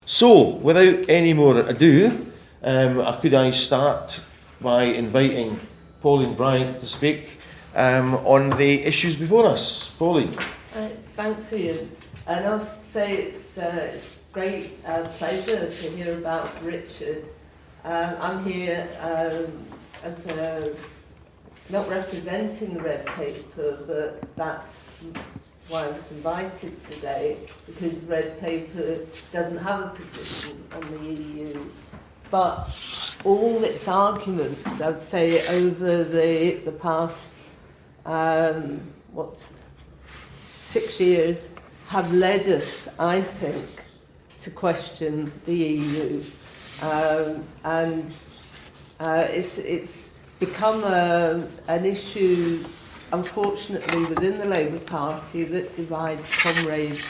So, without any more ado, could I start by inviting Pauline Bryan to speak on the issues before us. Pauline. Thanks, Ian. And I have to say it's great pleasure to hear about Richard. I'm here as not representing the Red Paper, but that's why I was invited today, because the Red Paper doesn't have a position on the EU. But all its arguments, I'd say, over the past 6 years have led us, I think, to question the EU. It's become an issue, unfortunately, within the Labour Party that divides comrades,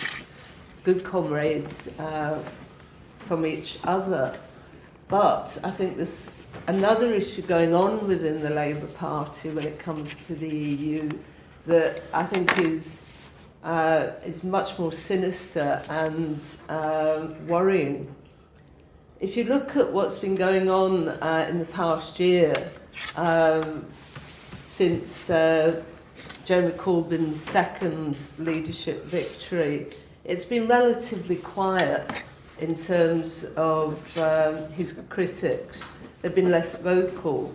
good comrades, from each other. But I think there's another issue going on within the Labour Party when it comes to the EU that I think is much more sinister and worrying. If you look at what's been going on in the past year, since Jeremy Corbyn's second leadership victory, it's been relatively quiet in terms of his critics. They've been less vocal,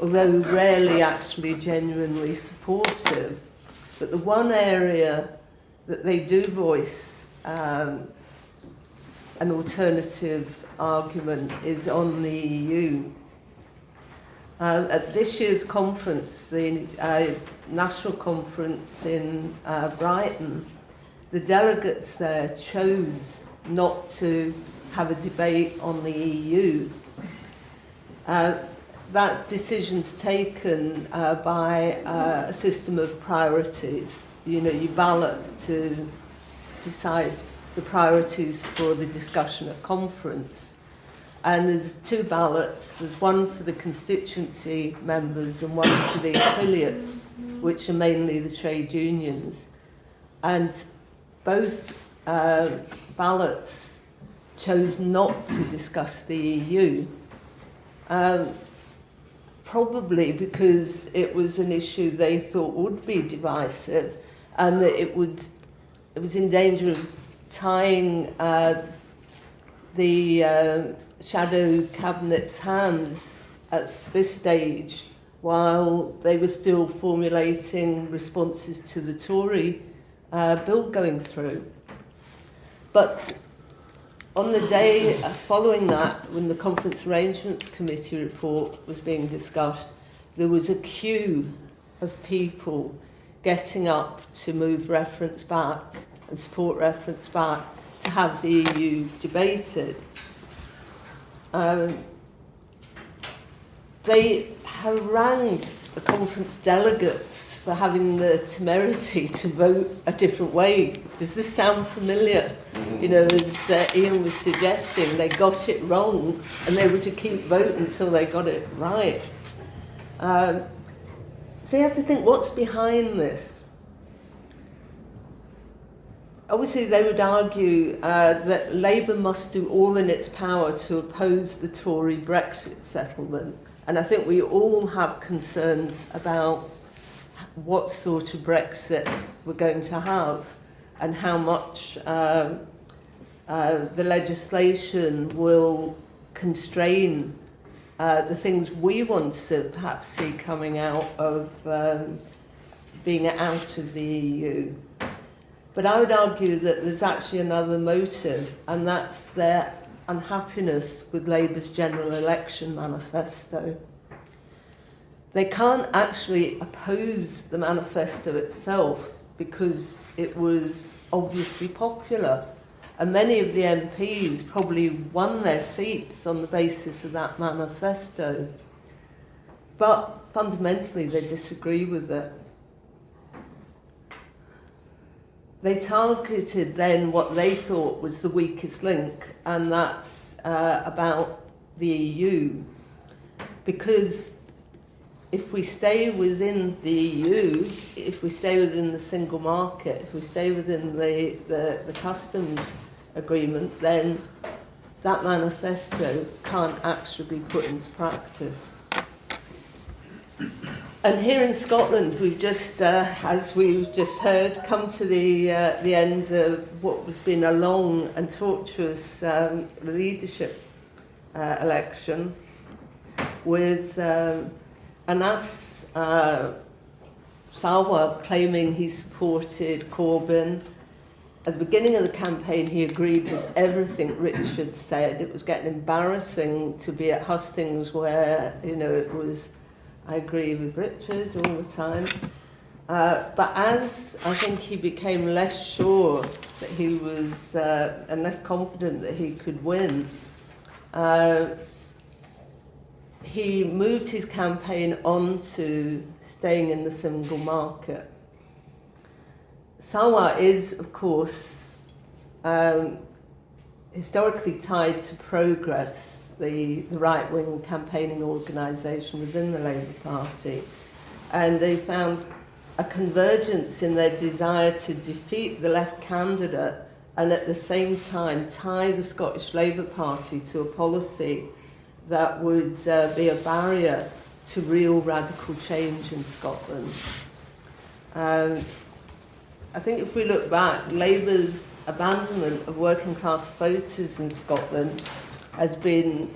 although rarely actually genuinely supportive. But the one area that they do voice an alternative argument is on the EU. At this year's conference, the national conference in Brighton, the delegates there chose not to have a debate on the EU. That decision's taken by a system of priorities. You know, you ballot to decide the priorities for the discussion at conference. And there's two ballots. There's one for the constituency members and one for the affiliates, which are mainly the trade unions. And both ballots chose not to discuss the EU, probably because it was an issue they thought would be divisive and that it was in danger of tying the shadow cabinet's hands at this stage while they were still formulating responses to the Tory bill going through. But on the day following that, when the Conference Arrangements Committee report was being discussed, there was a queue of people getting up to move reference back and support reference back to have the EU debated. They harangued the conference delegates for having the temerity to vote a different way. Does this sound familiar? You know, as Ian was suggesting, they got it wrong and they were to keep voting until they got it right. So you have to think, what's behind this? Obviously, they would argue that Labour must do all in its power to oppose the Tory Brexit settlement. And I think we all have concerns about what sort of Brexit we're going to have and how much the legislation will constrain the things we want to perhaps see coming out of being out of the EU. But I would argue that there's actually another motive, and that's their unhappiness with Labour's general election manifesto. They can't actually oppose the manifesto itself because it was obviously popular, and many of the MPs probably won their seats on the basis of that manifesto. But fundamentally, they disagree with it. They targeted then what they thought was the weakest link, and that's about the EU. Because if we stay within the EU, if we stay within the single market, if we stay within the customs agreement, then that manifesto can't actually be put into practice. And here in Scotland, we've just, as we've just heard, come to the end of what has been a long and tortuous leadership election, with Anas Salwa claiming he supported Corbyn. At the beginning of the campaign, he agreed with everything Richard said. It was getting embarrassing to be at hustings where, it was, I agree with Richard all the time. But as I think he became less sure that he was, and less confident that he could win, he moved his campaign on to staying in the single market. Salwa is, of course, historically tied to Progress, the right-wing campaigning organisation within the Labour Party. And they found a convergence in their desire to defeat the left candidate and at the same time tie the Scottish Labour Party to a policy that would be a barrier to real radical change in Scotland. I think if we look back, Labour's abandonment of working class voters in Scotland has been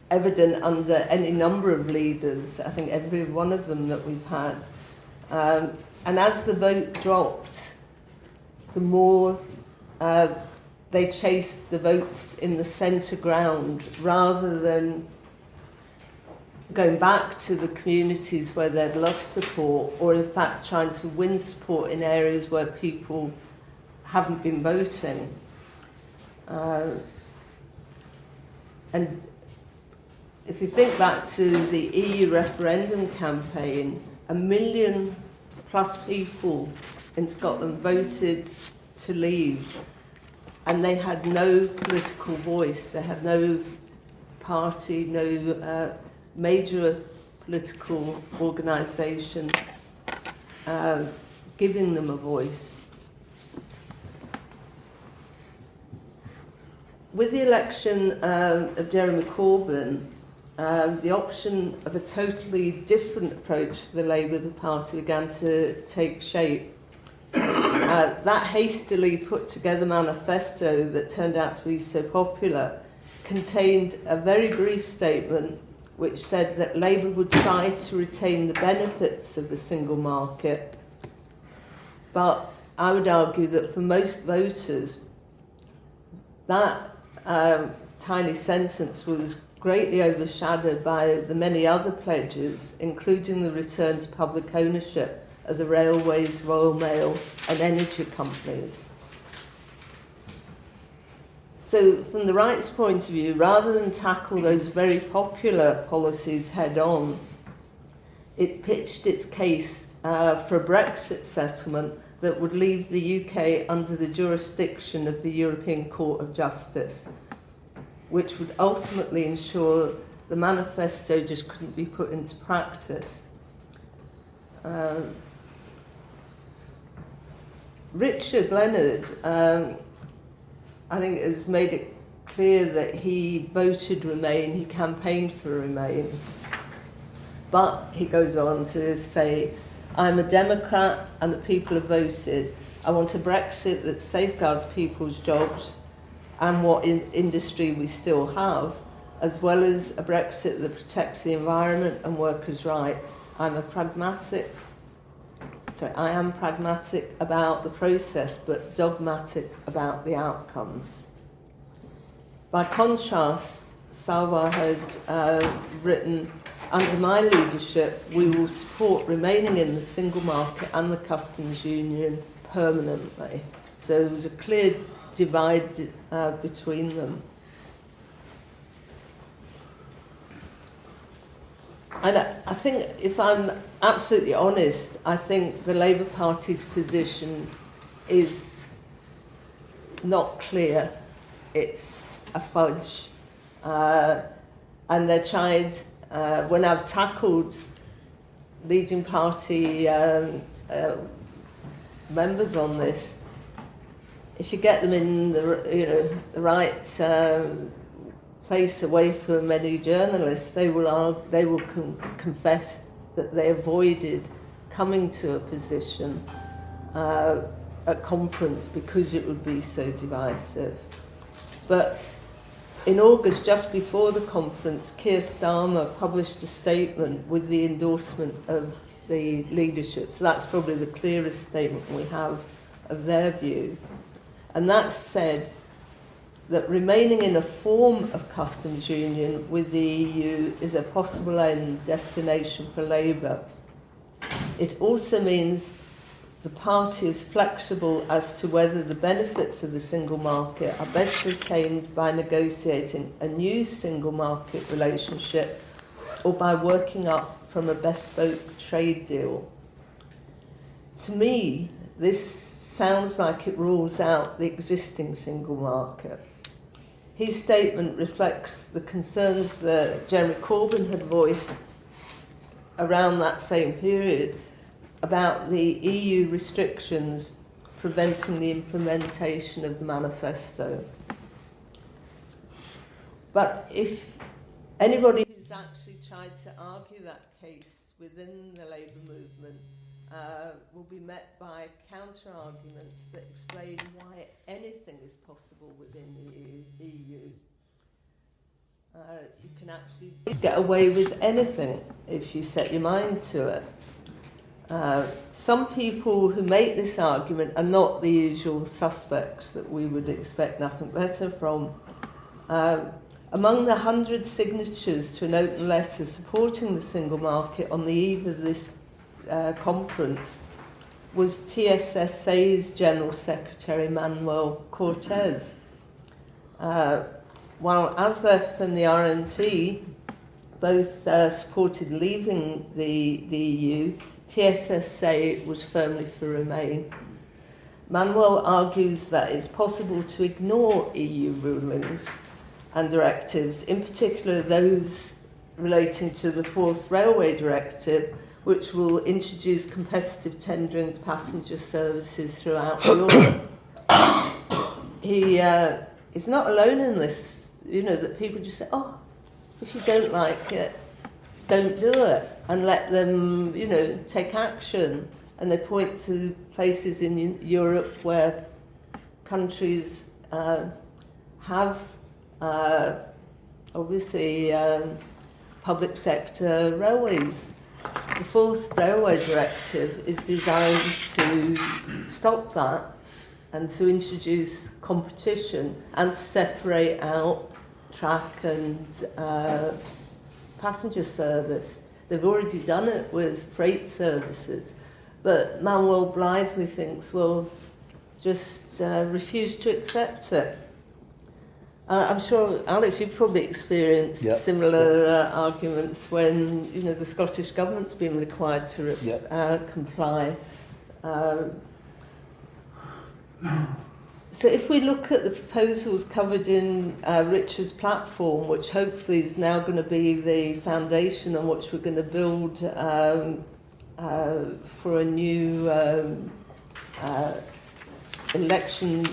evident under any number of leaders, I think every one of them that we've had. And as the vote dropped, the more they chased the votes in the centre ground rather than going back to the communities where they'd lost support, or in fact trying to win support in areas where people haven't been voting. And if you think back to the EU referendum campaign, 1 million plus people in Scotland voted to leave, and they had no political voice, they had no party, no major political organisation giving them a voice. With the election of Jeremy Corbyn, the option of a totally different approach for the Labour Party began to take shape. That hastily put together manifesto that turned out to be so popular contained a very brief statement which said that Labour would try to retain the benefits of the single market. But I would argue that for most voters, that tiny sentence was greatly overshadowed by the many other pledges, including the return to public ownership of the railways, Royal Mail and energy companies. So from the right's point of view, rather than tackle those very popular policies head on, it pitched its case for a Brexit settlement that would leave the UK under the jurisdiction of the European Court of Justice, which would ultimately ensure the manifesto just couldn't be put into practice. Richard Leonard, I think, has made it clear that he voted Remain, he campaigned for Remain. But he goes on to say, I'm a Democrat and the people have voted. I want a Brexit that safeguards people's jobs and what industry we still have, as well as a Brexit that protects the environment and workers' rights. I am pragmatic about the process, but dogmatic about the outcomes. By contrast, Salwa had written, under my leadership, we will support remaining in the single market and the customs union permanently. So there was a clear divide between them. And I think, if I'm absolutely honest, I think the Labour Party's position is not clear. It's a fudge. And they're tried, when I've tackled leading party members on this, if you get them in the right place away for many journalists. They will confess that they avoided coming to a position at conference because it would be so divisive. But in August, just before the conference, Keir Starmer published a statement with the endorsement of the leadership. So that's probably the clearest statement we have of their view. And that said that remaining in a form of customs union with the EU is a possible end destination for Labour. It also means the party is flexible as to whether the benefits of the single market are best retained by negotiating a new single market relationship or by working up from a bespoke trade deal. To me, this sounds like it rules out the existing single market. His statement reflects the concerns that Jeremy Corbyn had voiced around that same period about the EU restrictions preventing the implementation of the manifesto. But if anybody who's actually tried to argue that case within the Labour movement will be met by counter-arguments that explain why anything is possible within the EU. You can actually get away with anything if you set your mind to it. Some people who make this argument are not the usual suspects that we would expect nothing better from. Among the 100 signatures to an open letter supporting the single market on the eve of this conference was TSSA's General Secretary Manuel Cortez. While ASLEF and the RNT both supported leaving the EU, TSSA was firmly for Remain. Manuel argues that it's possible to ignore EU rulings and directives, in particular those relating to the Fourth Railway Directive, which will introduce competitive tendering to passenger services throughout Europe. He is not alone in this, that people just say, oh, if you don't like it, don't do it, and let them, take action. And they point to places in Europe where countries have, obviously, public sector railways. The Fourth Railway Directive is designed to stop that and to introduce competition and separate out track and passenger service. They've already done it with freight services, but Manuel blithely thinks, well, just refuse to accept it. I'm sure, Alex, you've probably experienced similar arguments when, the Scottish Government's been required to comply. So if we look at the proposals covered in Richard's platform, which hopefully is now going to be the foundation on which we're going to build for a new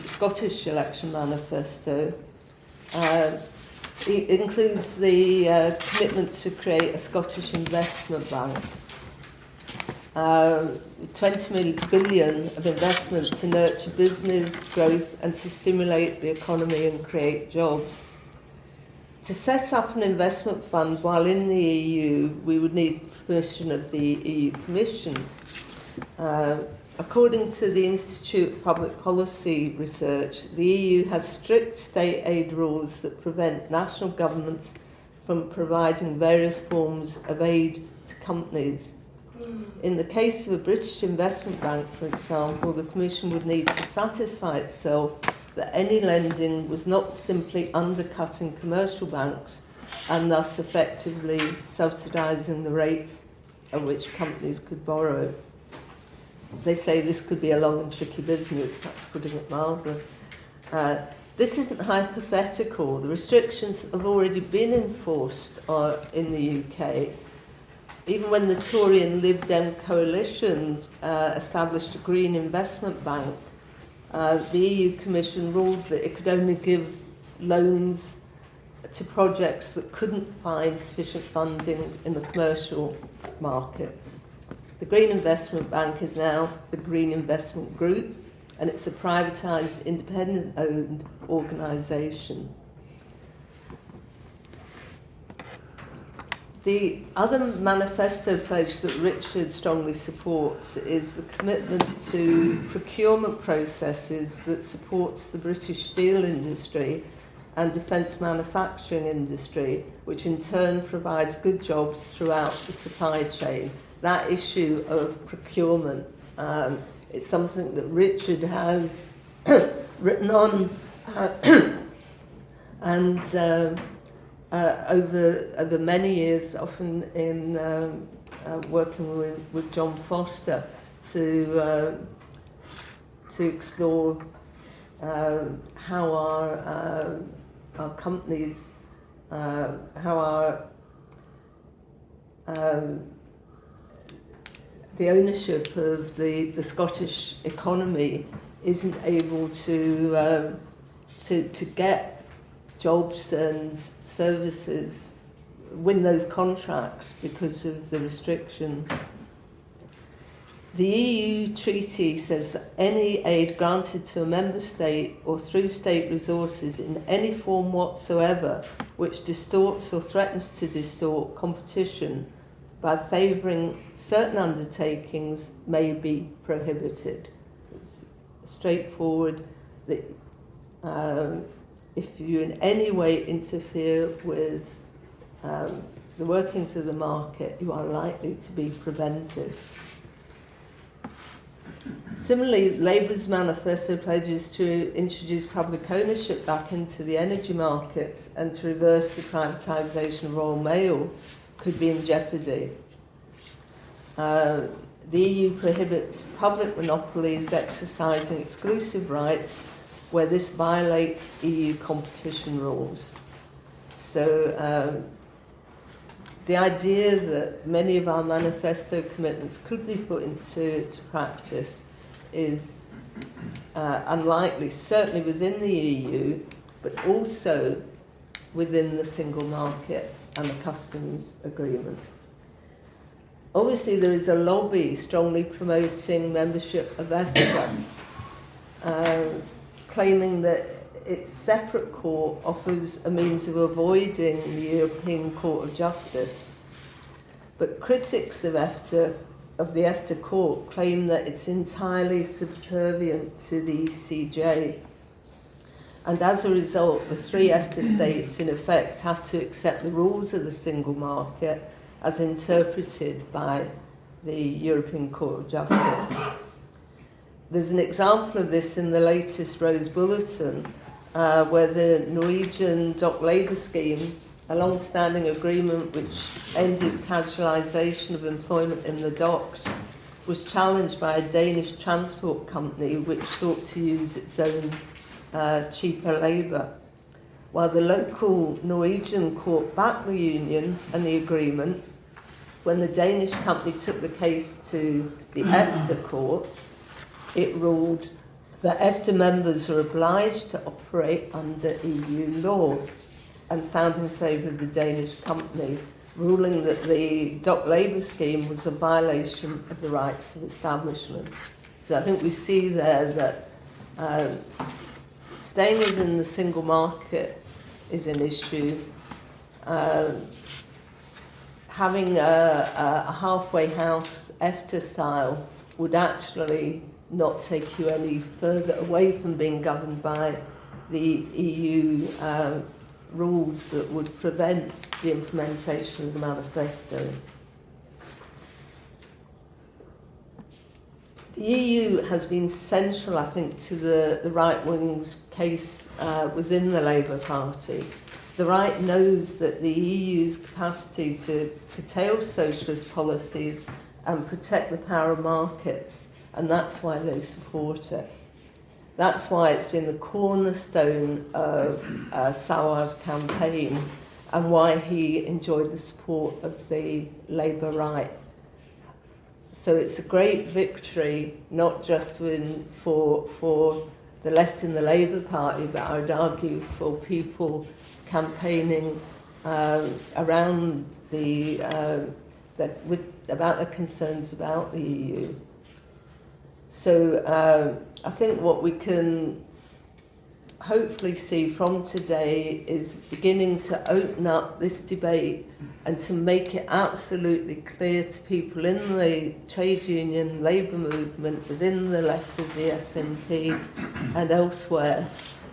Scottish election manifesto, it includes the commitment to create a Scottish investment bank. 20 billion of investment to nurture business growth and to stimulate the economy and create jobs. To set up an investment fund while in the EU, we would need permission of the EU Commission. According to the Institute of Public Policy Research, the EU has strict state aid rules that prevent national governments from providing various forms of aid to companies. In the case of a British investment bank, for example, the Commission would need to satisfy itself that any lending was not simply undercutting commercial banks and thus effectively subsidising the rates at which companies could borrow. They say this could be a long and tricky business, that's putting it mildly. This isn't hypothetical. The restrictions have already been enforced in the UK. Even when the Tory and Lib Dem coalition established a green investment bank, the EU Commission ruled that it could only give loans to projects that couldn't find sufficient funding in the commercial markets. The Green Investment Bank is now the Green Investment Group, and it's a privatised, independent-owned organisation. The other manifesto pledge that Richard strongly supports is the commitment to procurement processes that supports the British steel industry and defence manufacturing industry, which in turn provides good jobs throughout the supply chain. That issue of procurement is something that Richard has written on and over many years, often in working with John Foster to explore how our companies, how the ownership of the Scottish economy isn't able to get jobs and services, win those contracts because of the restrictions. The EU treaty says that any aid granted to a member state or through state resources in any form whatsoever which distorts or threatens to distort competition by favouring certain undertakings may be prohibited. It's straightforward that if you in any way interfere with the workings of the market, you are likely to be prevented. Similarly, Labour's manifesto pledges to introduce public ownership back into the energy markets and to reverse the privatisation of Royal Mail could be in jeopardy. The EU prohibits public monopolies exercising exclusive rights where this violates EU competition rules. So the idea that many of our manifesto commitments could be put into practice is unlikely, certainly within the EU, but also within the single market and the customs agreement. Obviously, there is a lobby strongly promoting membership of EFTA, claiming that its separate court offers a means of avoiding the European Court of Justice. But critics of EFTA, of the EFTA court, claim that it's entirely subservient to the ECJ. And as a result, the three EFTA states, in effect, have to accept the rules of the single market as interpreted by the European Court of Justice. There's an example of this in the latest Rose Bulletin, where the Norwegian dock labour scheme, a long-standing agreement which ended casualisation of employment in the docks, was challenged by a Danish transport company which sought to use its own cheaper labour. While the local Norwegian court backed the union and the agreement, when the Danish company took the case to the EFTA court, it ruled that EFTA members were obliged to operate under EU law and found in favour of the Danish company, ruling that the dock labour scheme was a violation of the rights of establishment. So I think we see there that staying within the single market is an issue. Having a halfway house EFTA style would actually not take you any further away from being governed by the EU rules that would prevent the implementation of the manifesto. The EU has been central, I think, to the right wing's case within the Labour Party. The right knows that the EU's capacity to curtail socialist policies and protect the power of markets, and that's why they support it. That's why it's been the cornerstone of Sawar's campaign and why he enjoyed the support of the Labour right. So it's a great victory, not just for the left and the Labour Party, but I would argue for people campaigning around about their concerns about the EU. So I think what we can hopefully see from today is beginning to open up this debate and to make it absolutely clear to people in the trade union, labour movement, within the left of the SNP and elsewhere,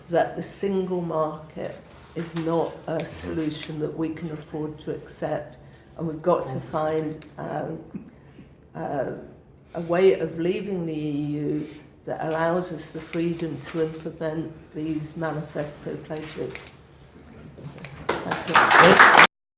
that the single market is not a solution that we can afford to accept, and we've got to find a way of leaving the EU that allows us the freedom to implement these manifesto pledges. Thank you.